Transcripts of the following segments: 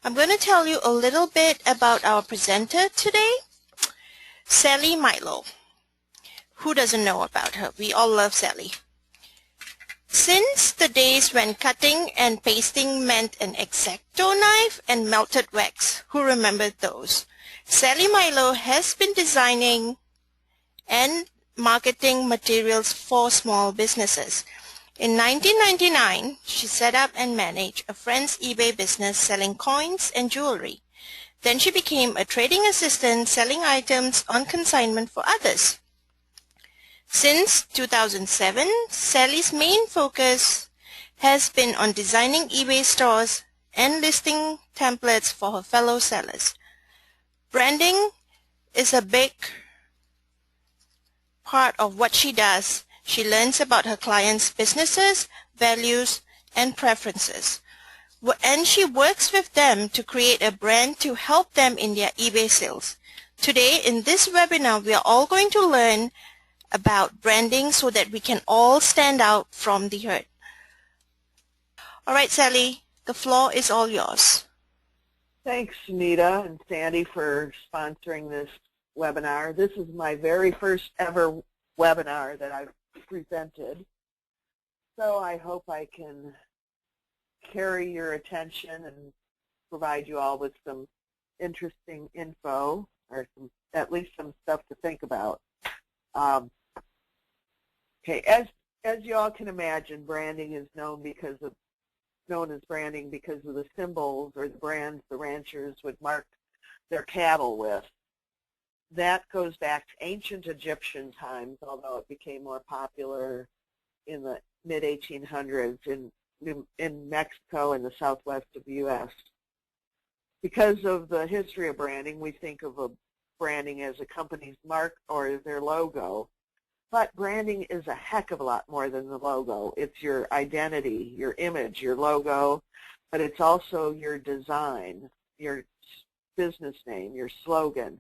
I'm going to tell you a little bit about our presenter today, Sally Milo. Who doesn't know about her? We all love Sally. Since the days when cutting and pasting meant an X-Acto knife and melted wax, who remembered those? Sally Milo has been designing and marketing materials for small businesses. In 1999, she set up and managed a friend's eBay business selling coins and jewelry. Then she became a trading assistant selling items on consignment for others. Since 2007, Sally's main focus has been on designing eBay stores and listing templates for her fellow sellers. Branding is a big part of what she does. She learns about her clients' businesses, values, and preferences. And she works with them to create a brand to help them in their eBay sales. Today, in this webinar, we are all going to learn about branding so that we can all stand out from the herd. All right, Sally, the floor is all yours. Thanks, Sunita and Sandy, for sponsoring this webinar. This is my very first ever webinar that I've presented, so I hope I can carry your attention and provide you all with some interesting info, or at least some stuff to think about. Okay, as you all can imagine, branding is known as branding because of the symbols or the brands the ranchers would mark their cattle with. That goes back to ancient Egyptian times, although it became more popular in the mid-1800s in Mexico and the southwest of the U.S. Because of the history of branding, we think of a branding as a company's mark or their logo. But branding is a heck of a lot more than the logo. It's your identity, your image, your logo, but it's also your design, your business name, your slogan,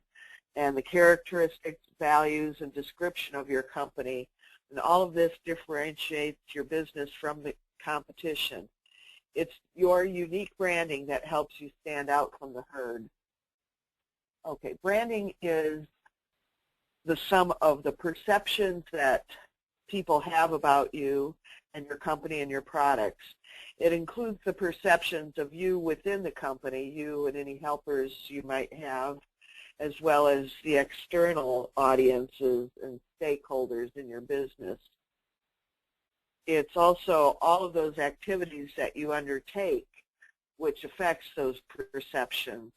and the characteristics, values, and description of your company. And all of this differentiates your business from the competition. It's your unique branding that helps you stand out from the herd. Okay, branding is the sum of the perceptions that people have about you and your company and your products. It includes the perceptions of you within the company, you and any helpers you might have, as well as the external audiences and stakeholders in your business. It's also all of those activities that you undertake which affects those perceptions.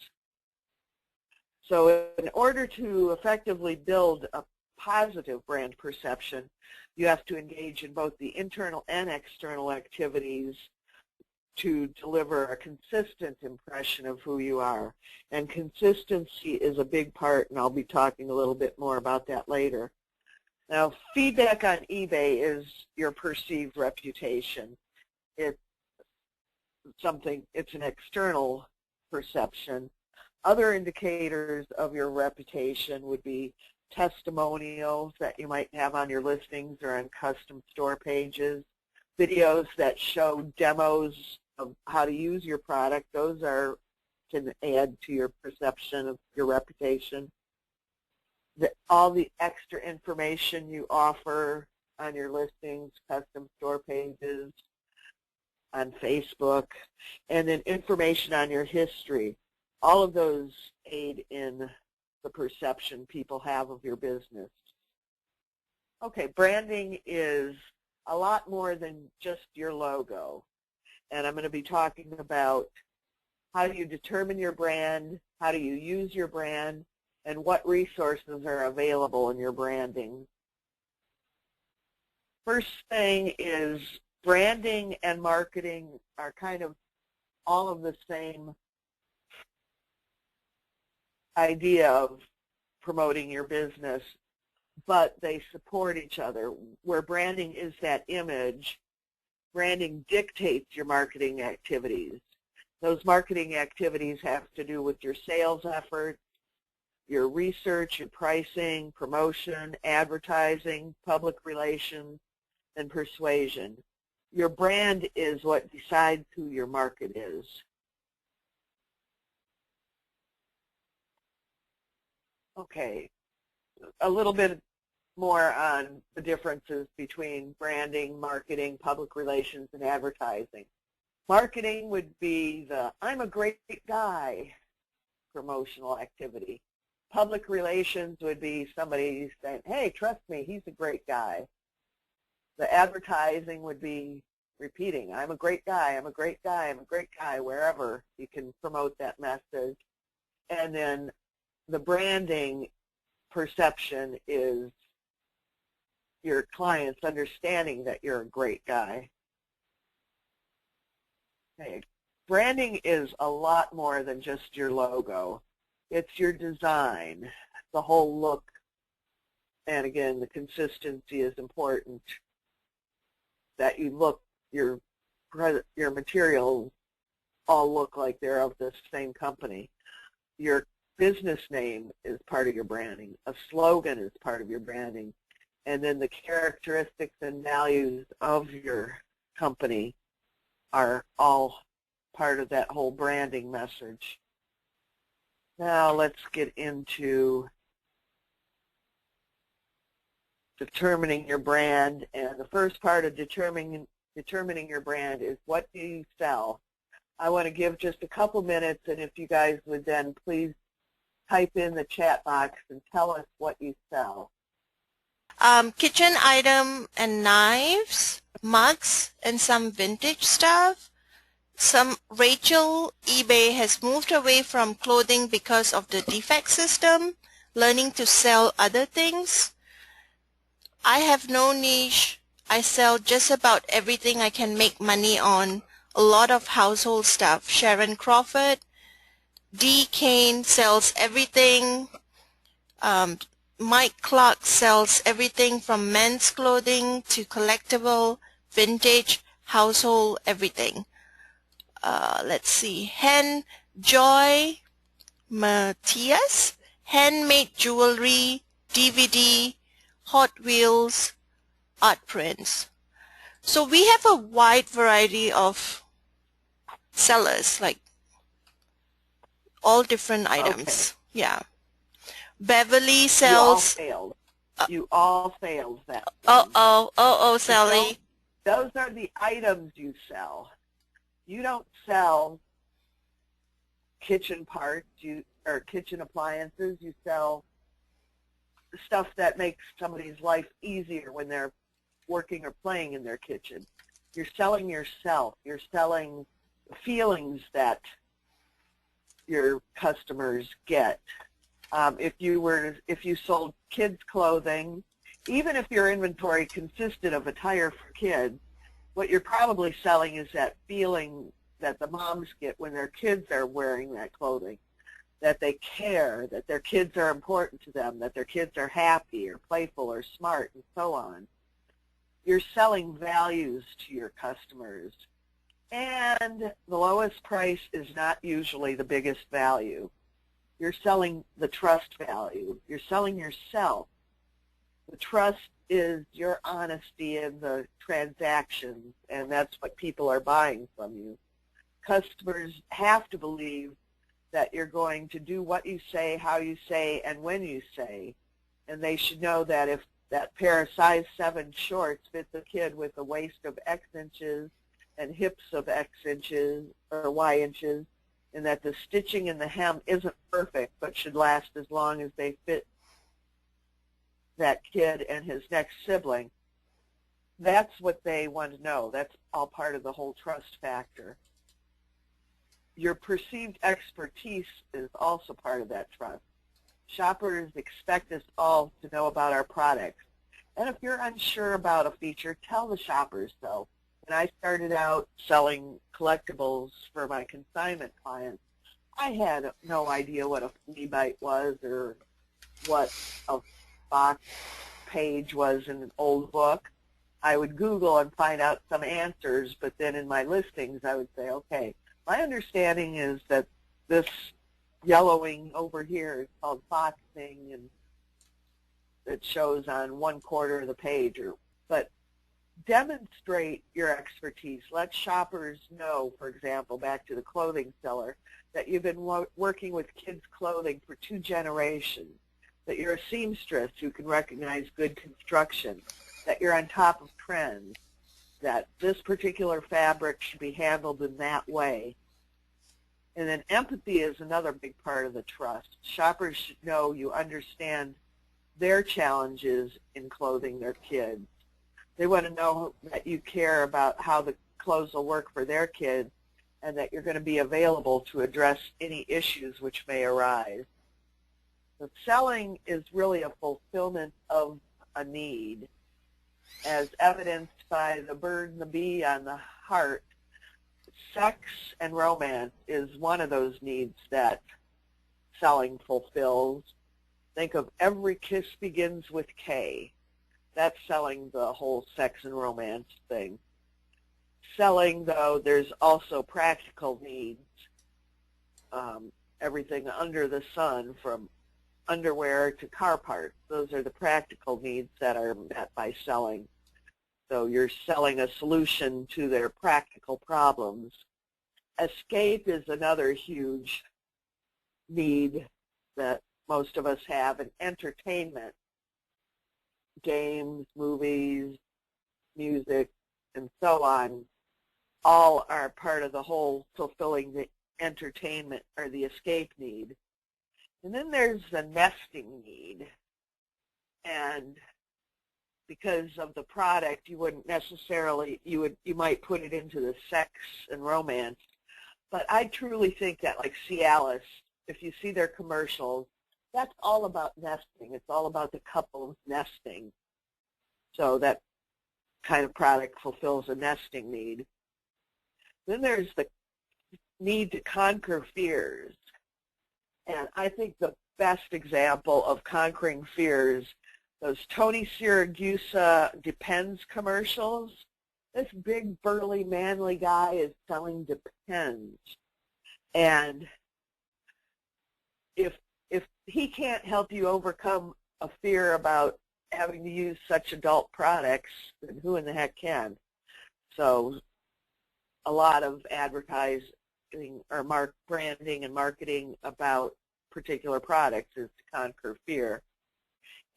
So in order to effectively build a positive brand perception, you have to engage in both the internal and external activities to deliver a consistent impression of who you are. And consistency is a big part, and I'll be talking a little bit more about that later. Now, feedback on eBay is your perceived reputation. It's an external perception. Other indicators of your reputation would be testimonials that you might have on your listings or on custom store pages, videos that show demos of how to use your product. Those can add to your perception of your reputation. All the extra information you offer on your listings, custom store pages, on Facebook, and then information on your history. All of those aid in the perception people have of your business. Okay, branding is a lot more than just your logo. And I'm going to be talking about how do you determine your brand, how do you use your brand, and what resources are available in your branding. First thing is branding and marketing are kind of all of the same idea of promoting your business, but they support each other. Where branding is that image, branding dictates your marketing activities. Those marketing activities have to do with your sales efforts, your research, your pricing, promotion, advertising, public relations, and persuasion. Your brand is what decides who your market is. Okay, a little bit more on the differences between branding, marketing, public relations, and advertising. Marketing would be the "I'm a great guy" promotional activity. Public relations would be somebody saying, "Hey, trust me, he's a great guy." The advertising would be repeating, "I'm a great guy, I'm a great guy, I'm a great guy," wherever you can promote that message. And then the branding perception is your clients understanding that you're a great guy. Okay. Branding is a lot more than just your logo. It's your design, the whole look, and again, the consistency is important, that you look, your materials all look like they're of the same company. Your business name is part of your branding. A slogan is part of your branding. And then the characteristics and values of your company are all part of that whole branding message. Now let's get into determining your brand. And the first part of determining your brand is, what do you sell? I want to give just a couple minutes, and if you guys would then please type in the chat box and tell us what you sell. Kitchen item and knives, mugs, and some vintage stuff. Rachel, eBay has moved away from clothing because of the defect system, learning to sell other things. I have no niche. I sell just about everything I can make money on. A lot of household stuff. Sharon Crawford. D. Kane sells everything. Mike Clark sells everything from men's clothing to collectible, vintage, household, everything. Let's see. Joy Matthias, handmade jewelry, DVD, Hot Wheels, art prints. So we have a wide variety of sellers, like all different items. Okay. Yeah. Beverly You all sells. failed. You all failed that. Sally. Those are the items you sell. You don't sell kitchen parts or kitchen appliances. You sell stuff that makes somebody's life easier when they're working or playing in their kitchen. You're selling yourself. You're selling the feelings that your customers get. If you sold kids clothing, even if your inventory consisted of attire for kids, what you're probably selling is that feeling that the moms get when their kids are wearing that clothing, that they care, that their kids are important to them, that their kids are happy or playful or smart, and so on. You're selling values to your customers. And the lowest price is not usually the biggest value. You're selling the trust value. You're selling yourself. The trust is your honesty in the transactions, and that's what people are buying from you. Customers have to believe that you're going to do what you say, how you say, and when you say. And they should know that if that pair of size 7 shorts fits a kid with a waist of X inches and hips of X inches or Y inches, and that the stitching in the hem isn't perfect but should last as long as they fit that kid and his next sibling, that's what they want to know. That's all part of the whole trust factor. Your perceived expertise is also part of that trust. Shoppers expect us all to know about our products. And if you're unsure about a feature, tell the shoppers so. When I started out selling collectibles for my consignment clients, I had no idea what a flea bite was or what a box page was in an old book. I would Google and find out some answers, but then in my listings I would say, okay, my understanding is that this yellowing over here is called foxing, and it shows on 1/4 of the page. But demonstrate your expertise. Let shoppers know, for example, back to the clothing seller, that you've been working with kids' clothing for 2 generations. that you're a seamstress who can recognize good construction, that you're on top of trends, that this particular fabric should be handled in that way. And then empathy is another big part of the trust. Shoppers should know you understand their challenges in clothing their kids. They want to know that you care about how the clothes will work for their kids and that you're going to be available to address any issues which may arise. The selling is really a fulfillment of a need, as evidenced by the bird and the bee on the heart. Sex and romance is one of those needs that selling fulfills. Think of every kiss begins with K. That's selling the whole sex and romance thing. Selling, though, there's also practical needs. Everything under the sun, from underwear to car parts. Those are the practical needs that are met by selling. So you're selling a solution to their practical problems. Escape is another huge need that most of us have, and entertainment. Games, movies, music, and so on, all are part of the whole fulfilling the entertainment or the escape need. And then there's the nesting need. And because of the product, you wouldn't necessarily, you might put it into the sex and romance. But I truly think that, like Cialis, if you see their commercials, that's all about nesting. It's all about the couples nesting. So that kind of product fulfills a nesting need. Then there's the need to conquer fears. And I think the best example of conquering fears, those Tony Siragusa Depends commercials. This big, burly, manly guy is selling Depends. And if he can't help you overcome a fear about having to use such adult products, then who in the heck can? So a lot of advertising or branding and marketing about particular products is to conquer fear.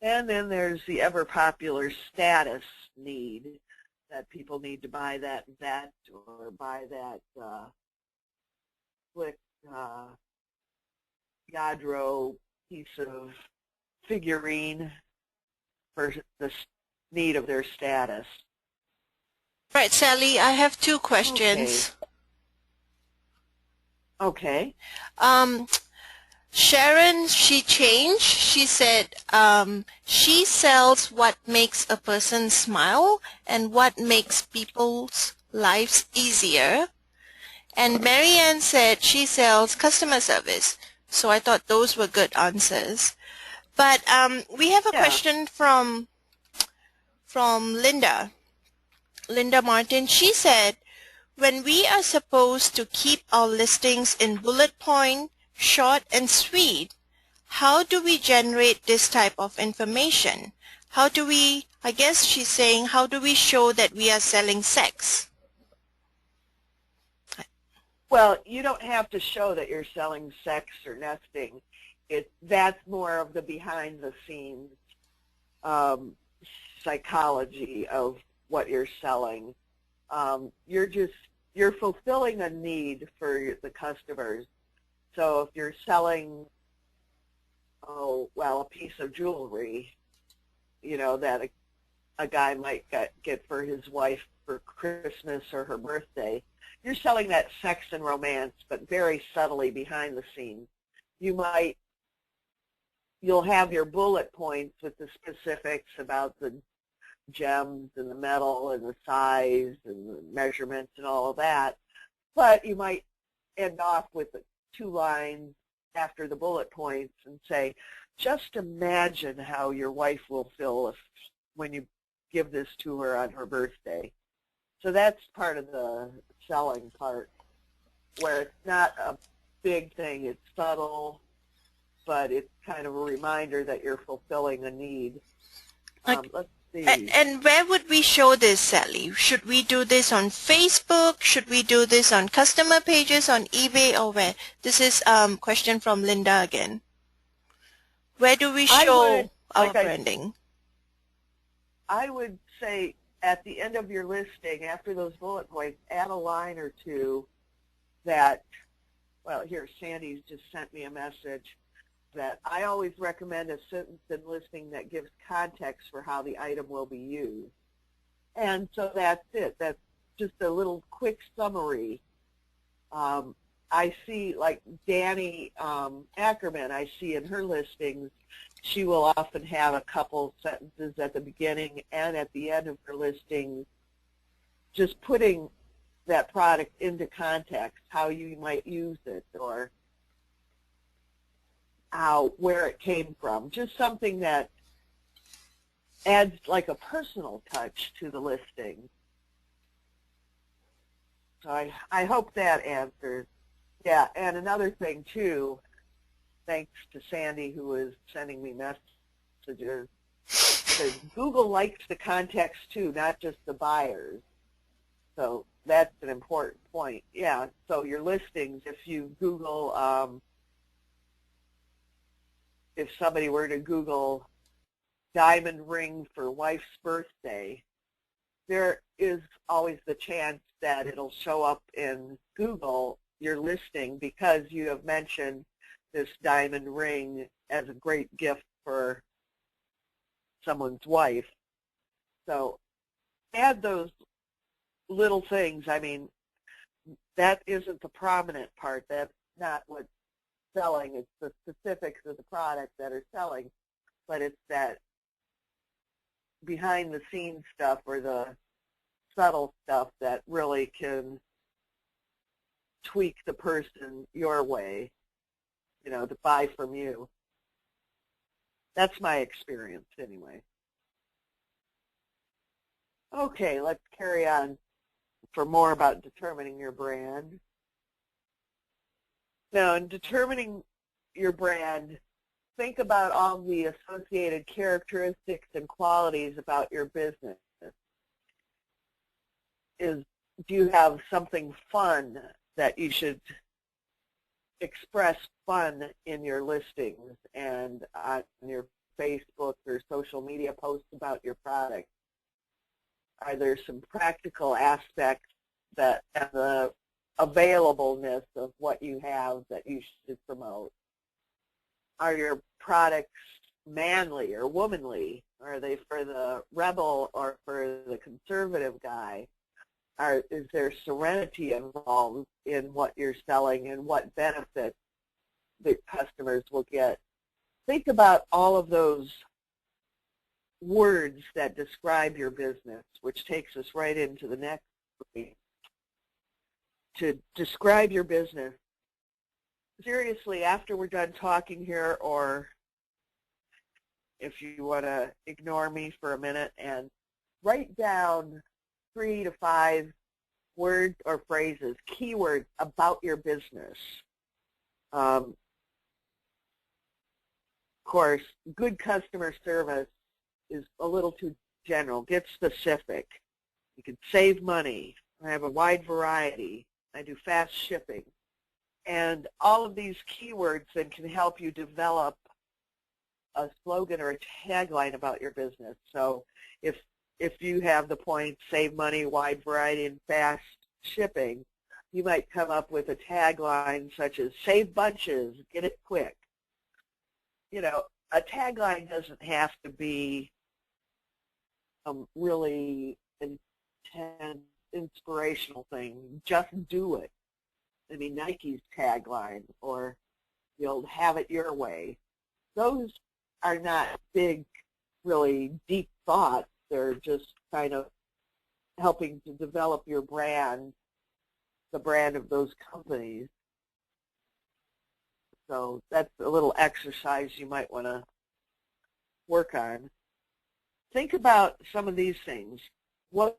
And then there's the ever-popular status need, that people need to buy that vet or buy that slick Yadro piece of figurine for the need of their status. Right, Sally, I have two questions. Okay. Sharon, she changed. She said she sells what makes a person smile and what makes people's lives easier. And Marianne said she sells customer service. So I thought those were good answers. But we have a question from Linda. Linda Martin. She said, when we are supposed to keep our listings in bullet point, short and sweet, how do we generate this type of information? How do we, I guess she's saying, how do we show that we are selling sex? Well, you don't have to show that you're selling sex or nesting. That's more of the behind the scenes psychology of what you're selling. You're fulfilling a need for the customers. So if you're selling, a piece of jewelry, that a guy might get for his wife for Christmas or her birthday, you're selling that sex and romance, but very subtly behind the scenes. You'll have your bullet points with the specifics about the gems and the metal and the size and the measurements and all of that, but you might end off with 2 lines after the bullet points and say, just imagine how your wife will feel when you give this to her on her birthday. So that's part of the selling part, where it's not a big thing, it's subtle, but it's kind of a reminder that you're fulfilling a need. Let's see. And where would we show this, Sally? Should we do this on Facebook? Should we do this on customer pages, on eBay, or where? This is question from Linda again. Where do we I would, show our like branding? I would say at the end of your listing, after those bullet points, add a line or two that, well, here, Sandy's just sent me a message that I always recommend a sentence in listing that gives context for how the item will be used. And so that's it. That's just a little quick summary. I see, like Danny Ackerman, I see in her listings, she will often have a couple sentences at the beginning and at the end of her listing, just putting that product into context, how you might use it, or where it came from. Just something that adds like a personal touch to the listing. So I hope that answers. Yeah, and another thing too, thanks to Sandy who is sending me messages, because Google likes the context too, not just the buyers. So that's an important point. Yeah, so your listings, if you Google, if somebody were to Google diamond ring for wife's birthday, there is always the chance that it'll show up in Google, your listing, because you have mentioned this diamond ring as a great gift for someone's wife. So add those little things. I mean, that isn't the prominent part. That's not what's selling. It's the specifics of the product that are selling, but it's that behind the scenes stuff or the subtle stuff that really can tweak the person your way, you know, to buy from you. That's my experience anyway. Okay, let's carry on for more about determining your brand. Now, in determining your brand, think about all the associated characteristics and qualities about your business. Do you have something fun that you should express fun in your listings and on your Facebook or social media posts about your product? Are there some practical aspects that and the availableness of what you have that you should promote? Are your products manly or womanly? Are they for the rebel or for the conservative guy? Is there serenity involved in what you're selling and what benefits the customers will get? Think about all of those words that describe your business, which takes us right into the next point. To describe your business, seriously, after we're done talking here, or if you want to ignore me for a minute and write down 3 to 5 words or phrases, keywords about your business. Of course, good customer service is a little too general. Get specific. You can save money. I have a wide variety. I do fast shipping. And all of these keywords then can help you develop a slogan or a tagline about your business. So if you have the point, save money, wide variety, and fast shipping, you might come up with a tagline such as, save bunches, get it quick. You know, a tagline doesn't have to be really intense, inspirational thing. Just do it. I mean, Nike's tagline, or you'll have it your way. Those are not big, really deep thoughts. They're just kind of helping to develop your brand, the brand of those companies. So that's a little exercise you might want to work on. Think about some of these things. What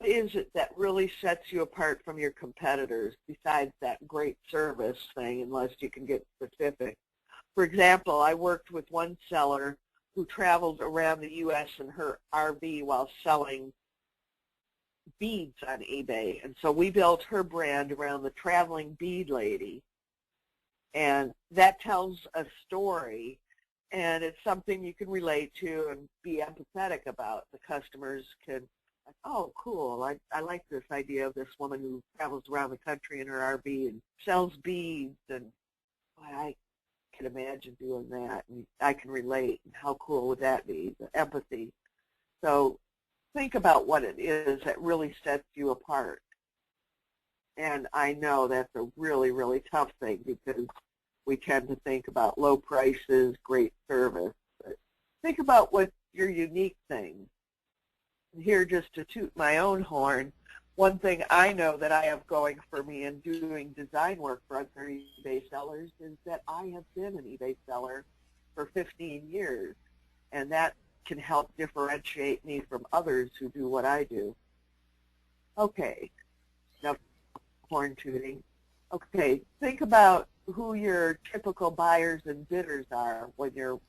is it that really sets you apart from your competitors besides that great service thing, unless you can get specific? For example, I worked with one seller who traveled around the U.S. in her RV while selling beads on eBay. And so we built her brand around the traveling bead lady. And that tells a story and it's something you can relate to and be empathetic about. The customers can, oh, cool, I like this idea of this woman who travels around the country in her RV and sells beads, and boy, I can imagine doing that, and I can relate, and how cool would that be, the empathy. So think about what it is that really sets you apart. And I know that's a really, really tough thing because we tend to think about low prices, great service. But think about what's your unique thing. Here, just to toot my own horn, one thing I know that I have going for me in doing design work for other eBay sellers is that I have been an eBay seller for 15 years, and that can help differentiate me from others who do what I do. Okay, now horn tooting. Okay, think about who your typical buyers and bidders are when you're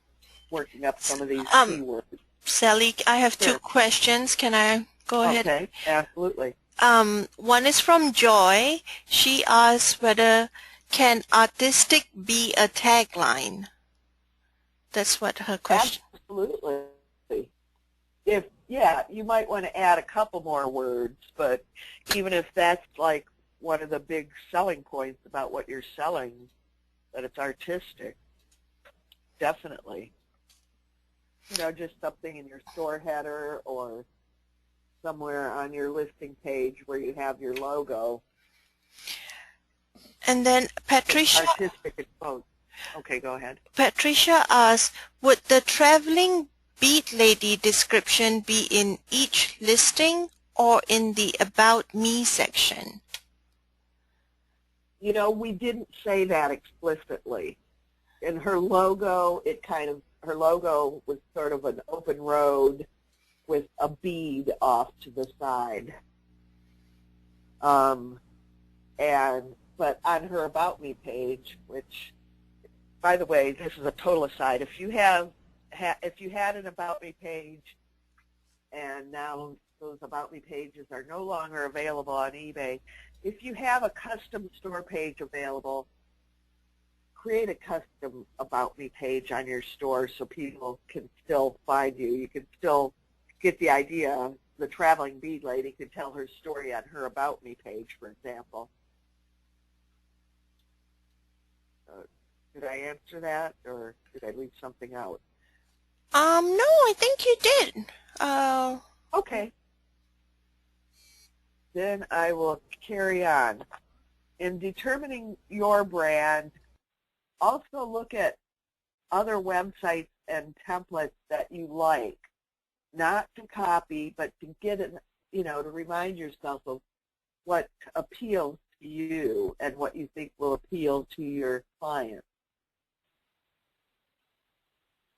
working up some of these keywords. Sally, I have two questions. Can I go ahead? Okay, absolutely. One is from Joy. She asks whether can artistic be a tagline? That's what her question. Absolutely. Yeah, you might want to add a couple more words, but even if that's like one of the big selling points about what you're selling, that it's artistic, definitely. You know, just something in your store header or somewhere on your listing page where you have your logo. And then Patricia. Artistic exposed. Okay, go ahead. Patricia asks, would the traveling bead lady description be in each listing or in the About Me section? You know, we didn't say that explicitly. In her logo, her logo was sort of an open road with a bead off to the side. But on her About Me page, which, by the way, this is a total aside. If you had an About Me page and now those About Me pages are no longer available on eBay, if you have a custom store page available, create a custom About Me page on your store so people can still find you. You can still get the idea. The traveling bead lady could tell her story on her About Me page, for example. Did I answer that, or did I leave something out? No, I think you did. Okay. Then I will carry on. In determining your brand, also look at other websites and templates that you like, not to copy, but to get it, you know, to remind yourself of what appeals to you and what you think will appeal to your client.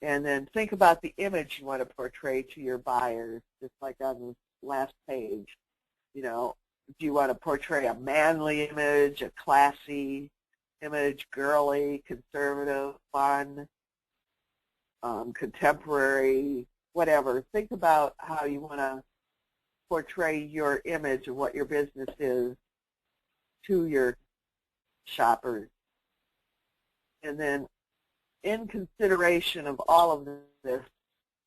And then think about the image you want to portray to your buyers, just like on this last page. You know, do you want to portray a manly image, a classy image, girly, conservative, fun, contemporary, whatever? Think about how you want to portray your image of what your business is to your shoppers. And then in consideration of all of this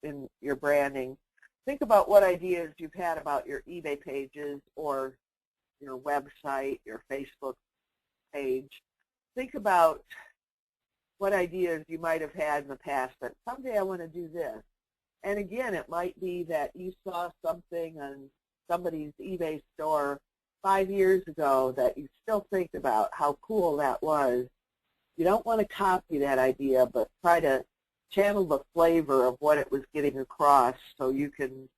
in your branding, think about what ideas you've had about your eBay pages or your website, your Facebook page. Think about what ideas you might have had in the past that someday I want to do this. And again, it might be that you saw something on somebody's eBay store 5 years ago that you still think about how cool that was. You don't want to copy that idea, but try to channel the flavor of what it was getting across so you can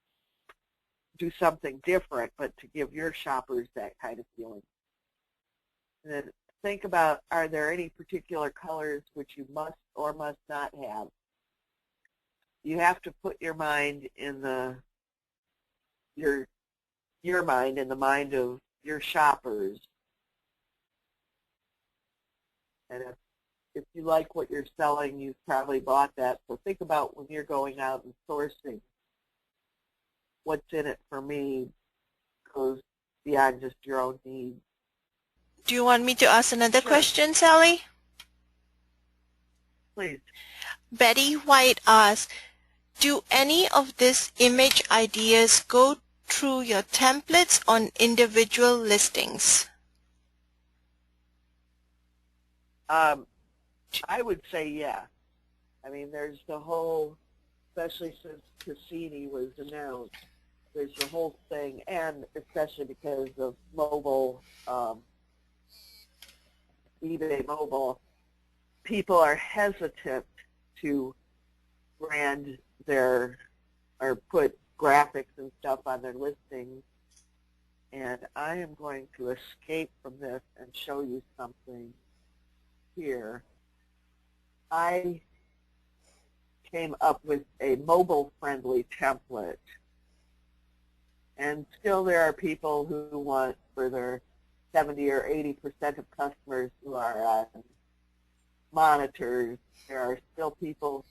do something different, but to give your shoppers that kind of feeling. And then think about, are there any particular colors which you must or must not have? You have to put your mind in your mind in the mind of your shoppers. And if you like what you're selling, you've probably bought that. So think about when you're going out and sourcing, what's in it for me goes beyond just your own needs. Do you want me to ask another Sure. question, Sally? please. Betty White asks, do any of these image ideas go through your templates on individual listings? I would say yeah. I mean, there's the whole, especially since Cassini was announced, there's the whole thing, and especially because of mobile, eBay mobile, people are hesitant to brand their, or put graphics and stuff on their listings. And I am going to escape from this and show you something here. I came up with a mobile-friendly template. And still there are people who want, for their 70 or 80% of customers who are on monitors, there are still people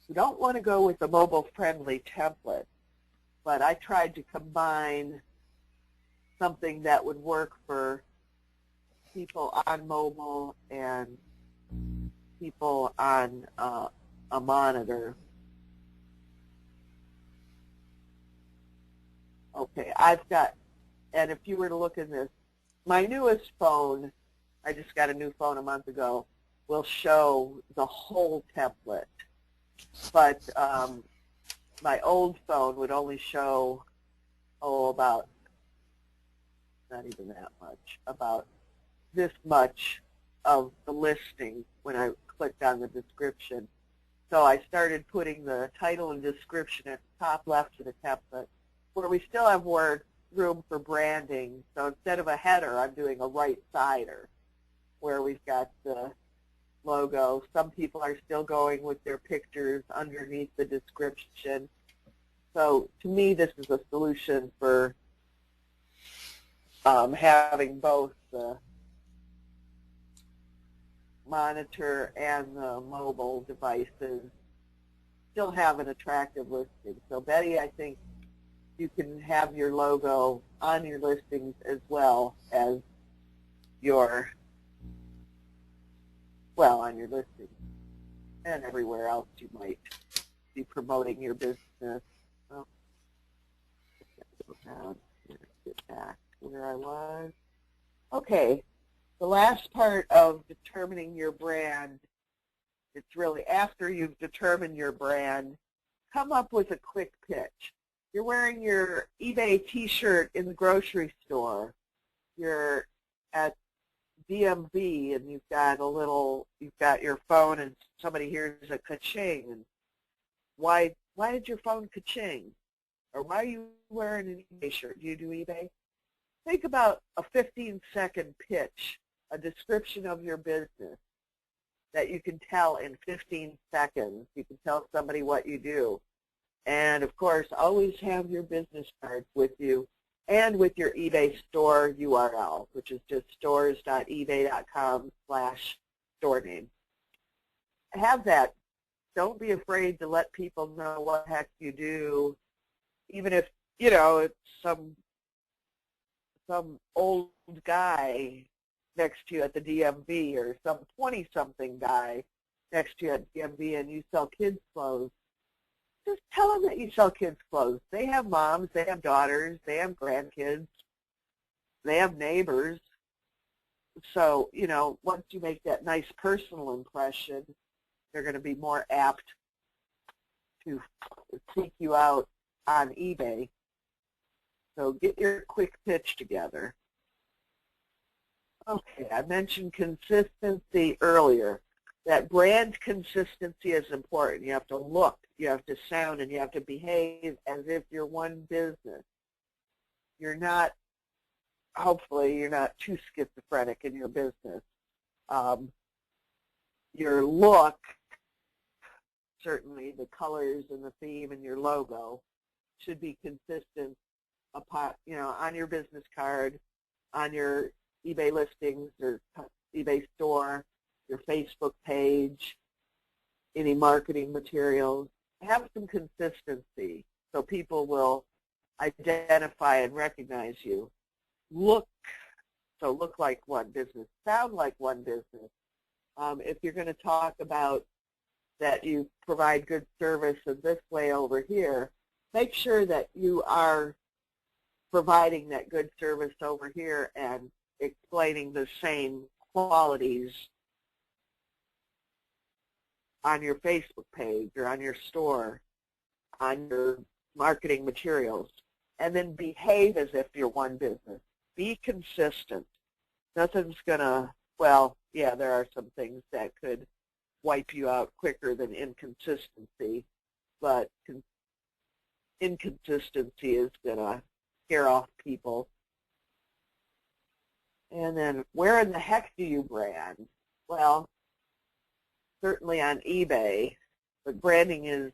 who don't want to go with the mobile-friendly template. But I tried to combine something that would work for people on mobile and people on a monitor. Okay, I've got, and if you were to look in this, my newest phone, I just got a new phone a month ago, will show the whole template. But my old phone would only show, about, not even that much, about this much of the listing when I clicked on the description. So I started putting the title and description at the top left of the template, where we still have room for branding. So instead of a header, I'm doing a right-sider where we've got the logo. Some people are still going with their pictures underneath the description. So to me, this is a solution for having both the monitor and the mobile devices still have an attractive listing. So Betty, I think you can have your logo on your listings as well as your, well, on your listings and everywhere else you might be promoting your business. Well, go down here, get back to where I was. Okay, the last part of determining your brand, it's really after you've determined your brand, come up with a quick pitch. You're wearing your eBay t-shirt in the grocery store. You're at DMV and you've got your phone and somebody hears a ka-ching. And why did your phone ka-ching? Or why are you wearing an eBay shirt? Do you do eBay? Think about a 15-second pitch, a description of your business that you can tell in 15 seconds. You can tell somebody what you do. And, of course, always have your business cards with you and with your eBay store URL, which is just stores.ebay.com/store name. Have that. Don't be afraid to let people know what the heck you do, even if, it's some old guy next to you at the DMV or some 20-something guy next to you at DMV and you sell kids' clothes. Just tell them that you sell kids' clothes. They have moms, they have daughters, they have grandkids, they have neighbors. So, once you make that nice personal impression, they're going to be more apt to seek you out on eBay. So get your quick pitch together. Okay, I mentioned consistency earlier. That brand consistency is important. You have to look, you have to sound, and you have to behave as if you're one business. You're not, hopefully, you're not too schizophrenic in your business. Your look, certainly the colors and the theme and your logo should be consistent upon, on your business card, on your eBay listings or eBay store, your Facebook page, any marketing materials. Have some consistency so people will identify and recognize you. Look like one business. Sound like one business. If you're going to talk about that you provide good service in this way over here, make sure that you are providing that good service over here and explaining the same qualities on your Facebook page or on your store, on your marketing materials, and then behave as if you're one business. Be consistent. Nothing's going to, well, yeah, there are some things that could wipe you out quicker than inconsistency, but inconsistency is going to scare off people. And then where in the heck do you brand? Well, certainly on eBay, but branding is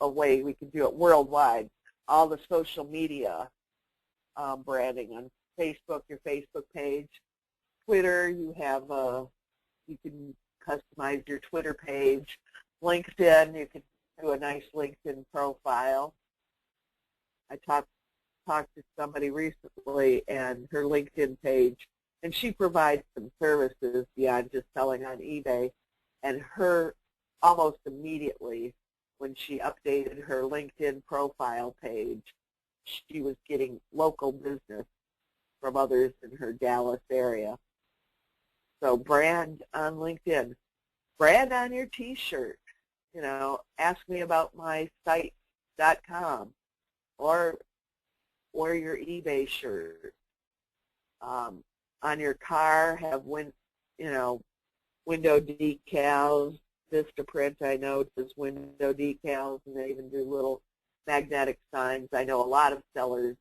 a way we can do it worldwide. All the social media branding on Facebook, your Facebook page, Twitter, you can customize your Twitter page. LinkedIn, you can do a nice LinkedIn profile. I talked to somebody recently and her LinkedIn page, and she provides some services beyond just selling on eBay. And her, almost immediately, when she updated her LinkedIn profile page, she was getting local business from others in her Dallas area. So brand on LinkedIn. Brand on your T-shirt. You know, ask me about my site.com or your eBay shirt. On your car, have window decals. Vistaprint, I know, does window decals, and they even do little magnetic signs. I know a lot of sellers,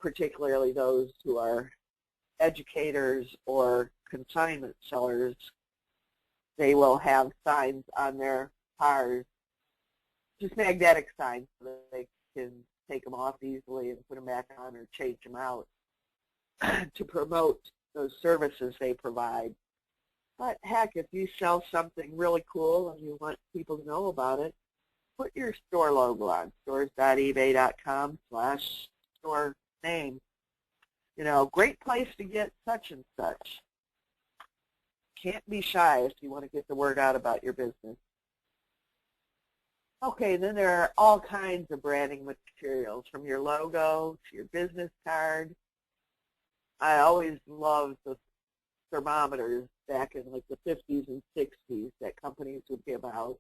particularly those who are educators or consignment sellers, they will have signs on their cars, just magnetic signs, so that they can take them off easily and put them back on or change them out to promote those services they provide. But heck, if you sell something really cool and you want people to know about it, put your store logo on, stores.ebay.com/store name. You know, great place to get such and such. Can't be shy if you want to get the word out about your business. Okay, then there are all kinds of branding materials, from your logo to your business card. I always loved the thermometers back in like the 50s and 60s that companies would give out.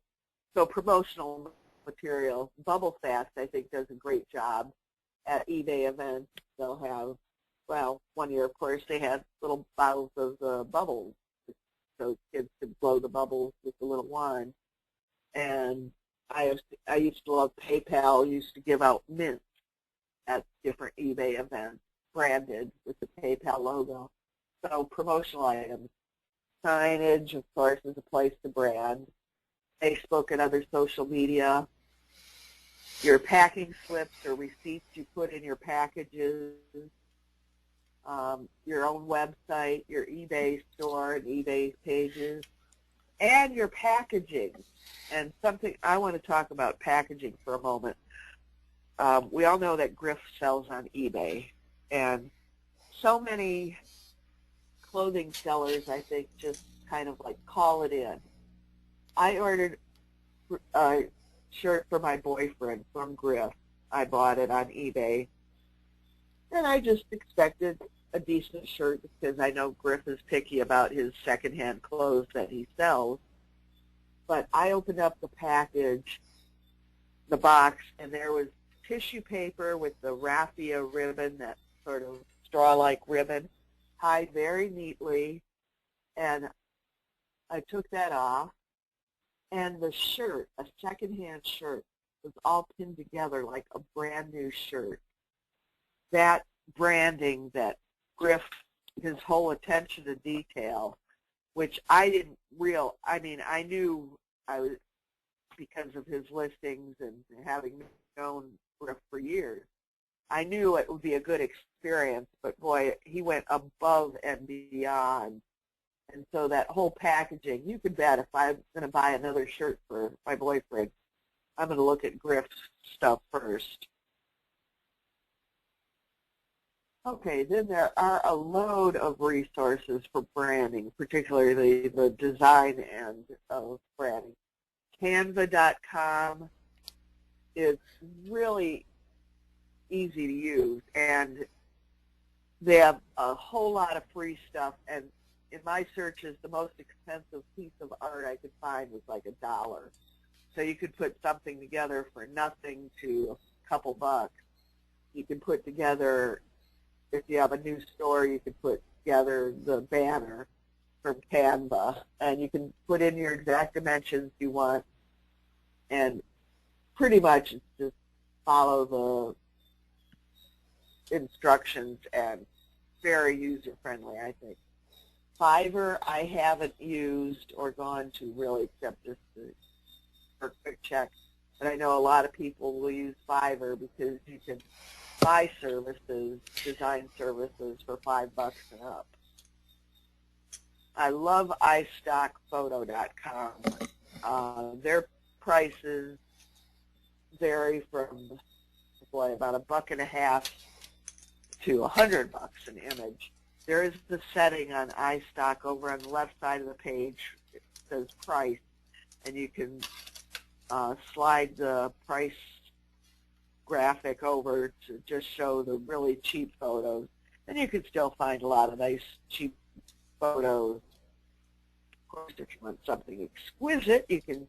So promotional material. Bubble Fast, I think, does a great job at eBay events. They'll have, well, one year, of course, they had little bottles of bubbles, so kids could blow the bubbles with the little wand. And I used to love PayPal. Used to give out mints at different eBay events, branded with the PayPal logo. So promotional items. Signage, of course, is a place to brand. Facebook and other social media. Your packing slips or receipts you put in your packages. Your own website, your eBay store and eBay pages, and your packaging. And something I want to talk about packaging for a moment. We all know that Griff sells on eBay, and so many clothing sellers, I think, just kind of like call it in. I ordered a shirt for my boyfriend from Griff. I bought it on eBay, and I just expected a decent shirt because I know Griff is picky about his secondhand clothes that he sells. But I opened up the package, the box, and there was tissue paper with the raffia ribbon, that sort of straw-like ribbon, tied very neatly, and I took that off, and the shirt, a secondhand shirt, was all pinned together like a brand new shirt. That branding, that Griff, his whole attention to detail, which I didn't I knew I was, because of his listings and having known Griff for years, I knew it would be a good experience, but boy, he went above and beyond. And so that whole packaging, you could bet if I'm going to buy another shirt for my boyfriend, I'm going to look at Griff's stuff first. Okay, then there are a load of resources for branding, particularly the design end of branding. Canva.com is really easy to use, and they have a whole lot of free stuff. And in my searches, the most expensive piece of art I could find was like $1. So you could put something together for nothing to a couple bucks. You can put together, if you have a new store, you could put together the banner from Canva, and you can put in your exact dimensions you want, and pretty much it's just follow the instructions, and very user-friendly, I think. Fiverr I haven't used or gone to really, except just for a quick check. But I know a lot of people will use Fiverr because you can buy services, design services, for $5 and up. I love iStockPhoto.com. Their prices vary from, boy, about $1.50 to $100 an image. There is the setting on iStock over on the left side of the page. It says price, and you can slide the price graphic over to just show the really cheap photos. And you can still find a lot of nice cheap photos. Of course, if you want something exquisite, you can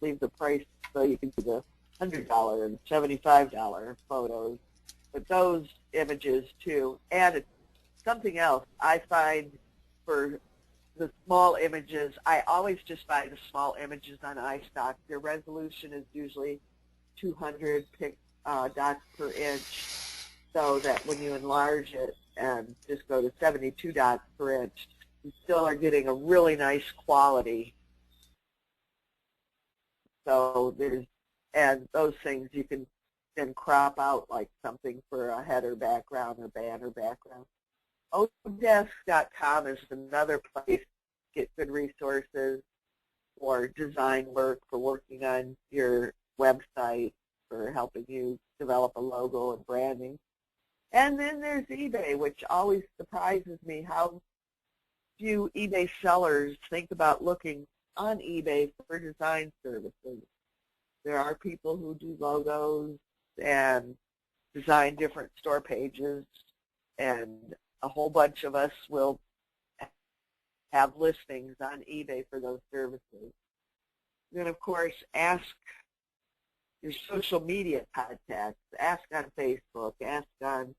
leave the price so you can do the $100 and $75 photos. But those images too. And something else I find for the small images, I always just buy the small images on iStock. Their resolution is usually 200 dots per inch, so that when you enlarge it and just go to 72 dots per inch, you still are getting a really nice quality. So and those things you can then crop out like something for a header background or banner background. Odesk.com is another place to get good resources for design work, for working on your website, for helping you develop a logo and branding. And then there's eBay, which always surprises me how few eBay sellers think about looking on eBay for design services. There are people who do logos and design different store pages, and a whole bunch of us will have listings on eBay for those services. Then, of course, ask your social media contacts. Ask on Facebook, ask on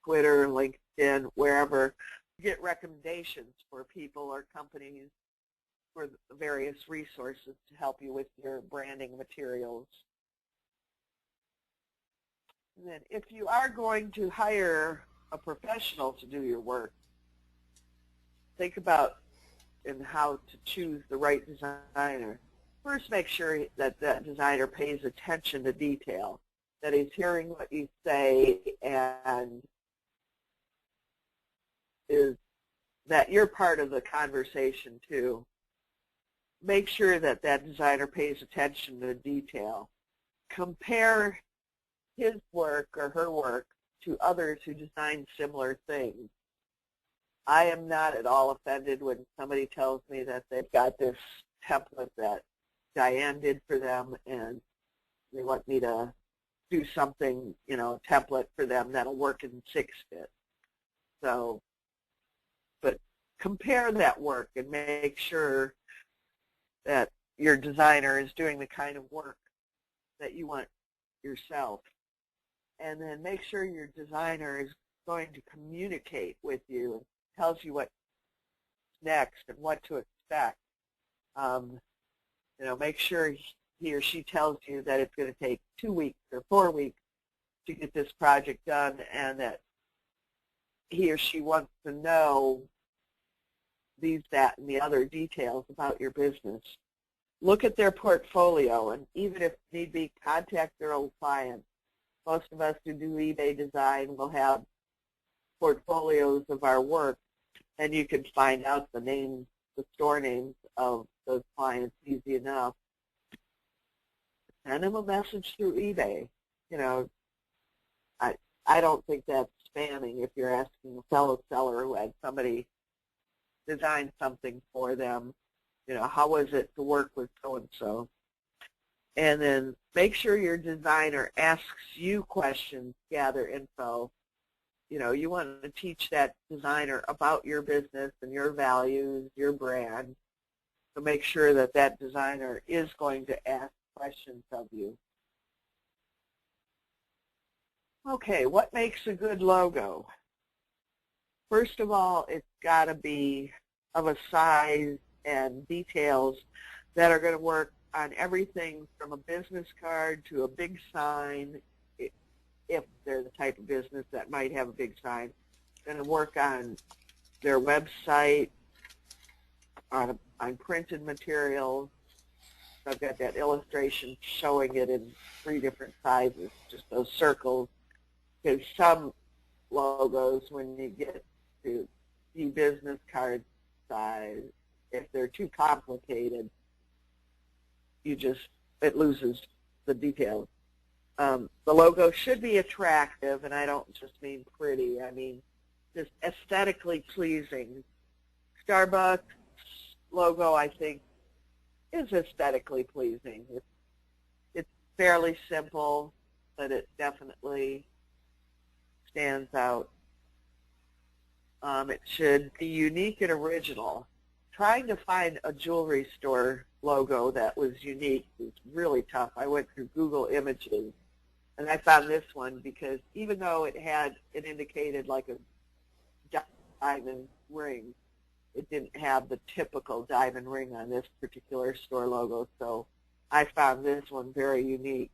Twitter, LinkedIn, wherever. Get recommendations for people or companies for the various resources to help you with your branding materials. And then if you are going to hire a professional to do your work, think about how to choose the right designer. First, make sure that that designer pays attention to detail, that he's hearing what you say, and that you're part of the conversation too. Make sure that that designer pays attention to detail. Compare his work or her work to others who design similar things. I am not at all offended when somebody tells me that they've got this template that Diane did for them and they want me to do something, a template for them that'll work in 6-bit. So, but compare that work and make sure that your designer is doing the kind of work that you want yourself. And then make sure your designer is going to communicate with you and tells you what's next and what to expect. Make sure he or she tells you that it's going to take 2 weeks or 4 weeks to get this project done, and that he or she wants to know these, that, and the other details about your business. Look at their portfolio, and even if need be, contact their old clients. Most of us who do eBay design will have portfolios of our work, and you can find out the names, the store names of those clients easy enough. Send them a message through eBay. I don't think that's spamming if you're asking a fellow seller who had somebody design something for them how was it to work with so-and-so? And then make sure your designer asks you questions, gather info. You want to teach that designer about your business and your values, your brand. So make sure that that designer is going to ask questions of you. Okay, what makes a good logo? First of all, it's got to be of a size and details that are going to work on everything from a business card to a big sign, if they're the type of business that might have a big sign. Going to work on their website, on printed materials. So I've got that illustration showing it in 3 different sizes, just those circles. Because some logos, when you get to the business card size, if they're too complicated, it loses the details. The logo should be attractive, and I don't just mean pretty. I mean just aesthetically pleasing. Starbucks logo, I think, is aesthetically pleasing. It's fairly simple, but it definitely stands out. It should be unique and original. Trying to find a jewelry store logo that was unique was really tough. I went through Google Images, and I found this one because even though it indicated like a diamond ring, it didn't have the typical diamond ring on this particular store logo, so I found this one very unique.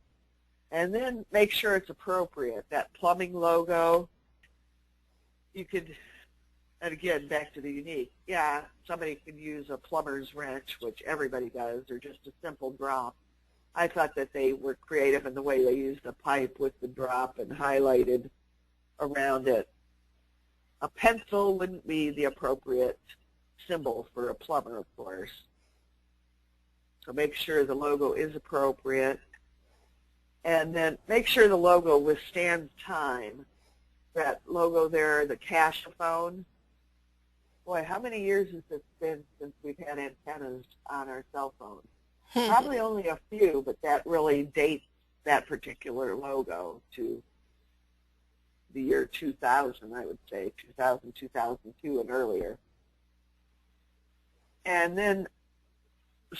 And then make sure it's appropriate. That plumbing logo, you could, and again, back to the unique. Yeah, somebody could use a plumber's wrench, which everybody does, or just a simple drop. I thought that they were creative in the way they used a pipe with the drop and highlighted around it. A pencil wouldn't be the appropriate symbol for a plumber, of course. So make sure the logo is appropriate. And then make sure the logo withstands time. That logo there, the cash phone. Boy, how many years has it been since we've had antennas on our cell phones? Probably only a few, but that really dates that particular logo to the year 2000, I would say, 2000, 2002, and earlier. And then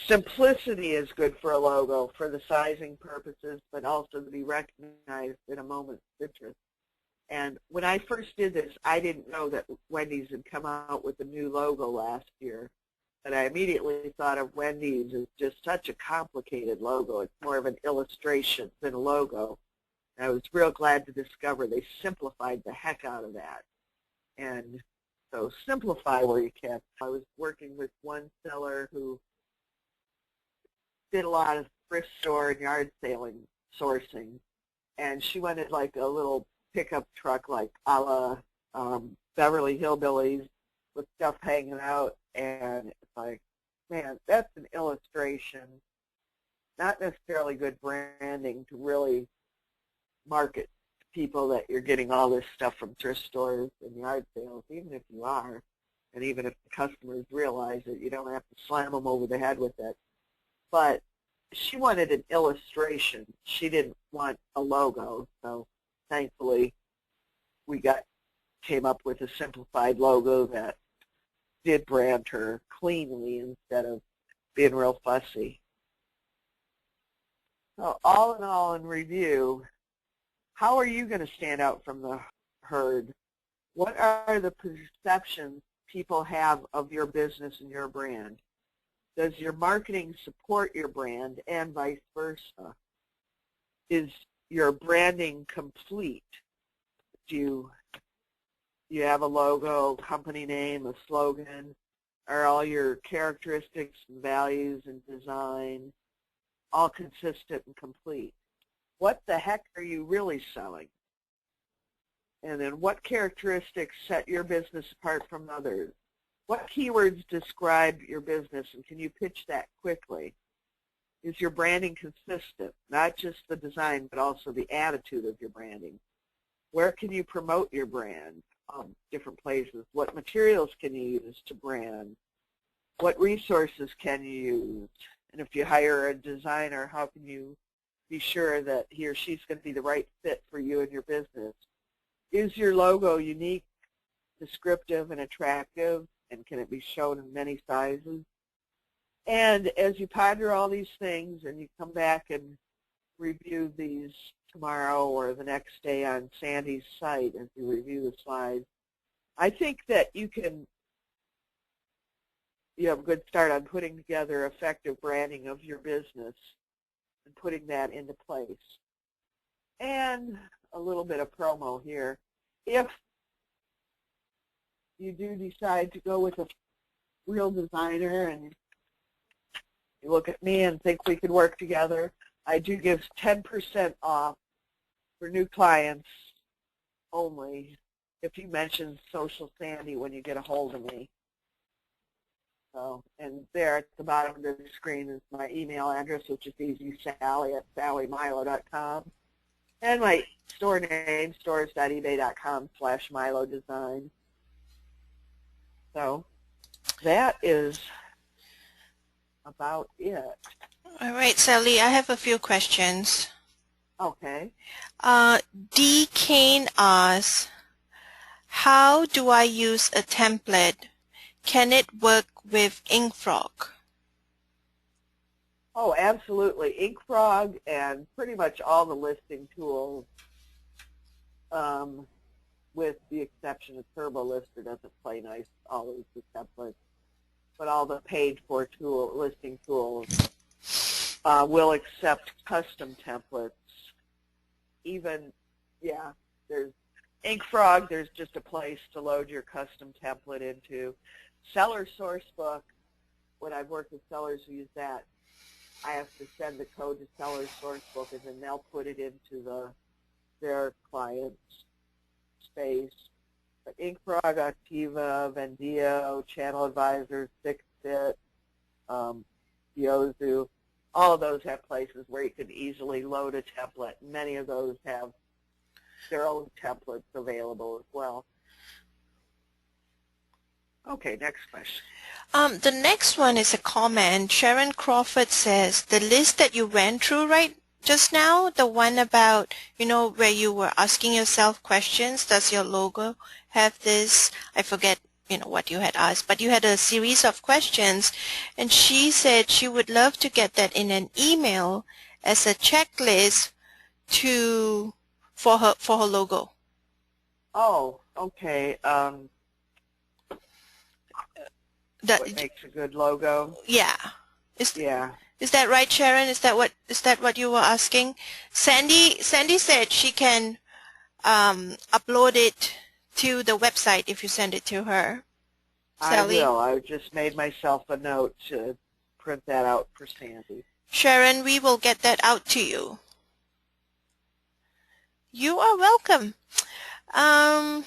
simplicity is good for a logo for the sizing purposes, but also to be recognized in a moment's interest. And when I first did this, I didn't know that Wendy's had come out with a new logo last year. But I immediately thought of Wendy's as just such a complicated logo. It's more of an illustration than a logo. And I was real glad to discover they simplified the heck out of that. And so simplify where you can. I was working with one seller who did a lot of thrift store and yard sailing sourcing. And she wanted like a little pickup truck like a la Beverly Hillbillies with stuff hanging out. And it's like, man, that's an illustration, not necessarily good branding to really market to people that you're getting all this stuff from thrift stores and yard sales, even if you are, and even if the customers realize it, you don't have to slam them over the head with it. But she wanted an illustration. She didn't want a logo, so thankfully we came up with a simplified logo that did brand her cleanly instead of being real fussy. So all in all, in review, how are you going to stand out from the herd? What are the perceptions people have of your business and your brand? Does your marketing support your brand and vice versa? Is your branding complete? Do you have a logo, company name, a slogan? Are all your characteristics and values and design all consistent and complete? What the heck are you really selling? And then what characteristics set your business apart from others? What keywords describe your business, and can you pitch that quickly? Is your branding consistent, not just the design, but also the attitude of your branding? Where can you promote your brand? Different places. What materials can you use to brand? What resources can you use? And if you hire a designer, how can you be sure that he or she's going to be the right fit for you and your business? Is your logo unique, descriptive, and attractive? And can it be shown in many sizes? And as you ponder all these things and you come back and review these tomorrow or the next day on Sandy's site as you review the slides, I think that you have a good start on putting together effective branding of your business and putting that into place. And a little bit of promo here. If you do decide to go with a real designer and you look at me and think we could work together, I do give 10% off for new clients only if you mention Social Sandy when you get a hold of me. So, and there at the bottom of the screen is my email address, which is easy, sally@sallymilo.com, and my store name, stores.ebay.com/Milo Design. So that is about it. All right, Sally, I have a few questions. Okay. D. Kane asks, how do I use a template? Can it work with InkFrog? Oh, absolutely. InkFrog and pretty much all the listing tools, with the exception of Turbo Lister doesn't play nice, always the templates. But all the paid-for listing tools will accept custom templates. Even, there's InkFrog, there's just a place to load your custom template into. Seller Sourcebook, when I've worked with sellers who use that, I have to send the code to Seller Sourcebook, and then they'll put it into their client's space. But InkFrog, Activa, Vendio, Channel Advisor, Fixit, Yozu, all of those have places where you can easily load a template. Many of those have their own templates available as well. Okay, next question. The next one is a comment. Sharon Crawford says, the list that you went through right just now, the one about, where you were asking yourself questions, does your logo have this? I forget, what you had asked, but you had a series of questions, and she said she would love to get that in an email as a checklist for her logo. Oh, okay. What makes a good logo? Yeah. Yeah. Is that right, Sharon? Is that what you were asking? Sandy said she can upload it to the website if you send it to her. Sally? I will. I just made myself a note to print that out for Sandy. Sharon, we will get that out to you. You are welcome. I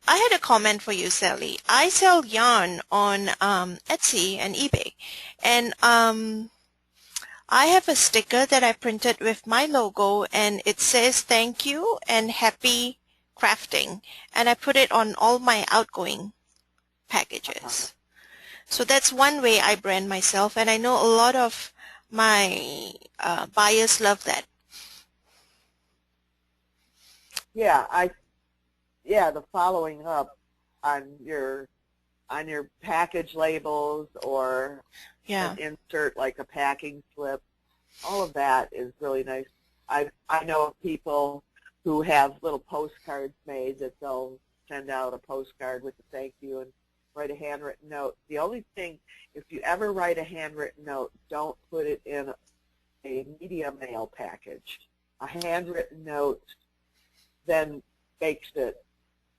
had a comment for you, Sally. I sell yarn on Etsy and eBay, and I have a sticker that I printed with my logo, and it says thank you and happy crafting, and I put it on all my outgoing packages. So that's one way I brand myself, and I know a lot of my buyers love that. The following up on your package labels or an insert like a packing slip, all of that is really nice. I know of people who have little postcards made that they'll send out a postcard with a thank you and write a handwritten note. The only thing, if you ever write a handwritten note, don't put it in a media mail package. A handwritten note then makes it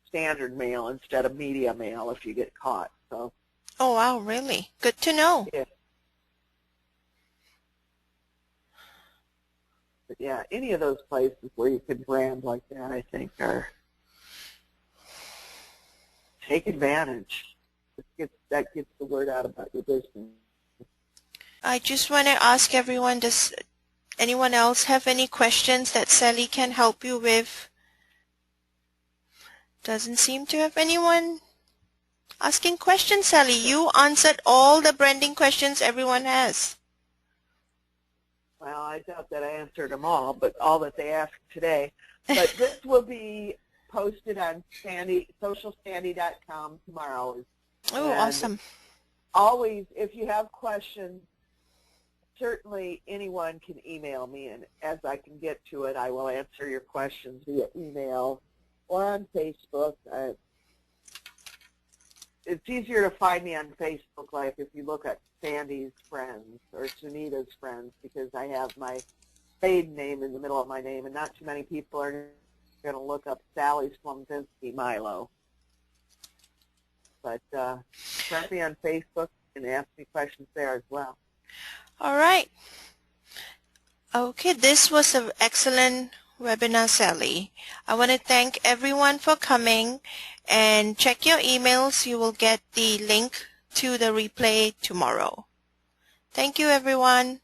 standard mail instead of media mail if you get caught. So. Oh wow, really? Good to know. Yeah. But yeah, any of those places where you can brand like that, I think, take advantage. That gets the word out about your business. I just want to ask everyone, does anyone else have any questions that Sally can help you with? Doesn't seem to have anyone. asking questions, Sally. You answered all the branding questions everyone has. Well, I doubt that I answered them all, but all that they asked today. But this will be posted on socialsandy.com tomorrow. Oh, awesome. Always, if you have questions, certainly anyone can email me, and as I can get to it, I will answer your questions via email or on Facebook. It's easier to find me on Facebook, like if you look at Sandy's Friends or Sunita's Friends, because I have my maiden name in the middle of my name, and not too many people are going to look up Sally Slumzinski Milo. But friend me on Facebook and ask me questions there as well. All right. Okay, this was an excellent webinar, Sally. I want to thank everyone for coming, and check your emails. You will get the link to the replay tomorrow. Thank you, everyone.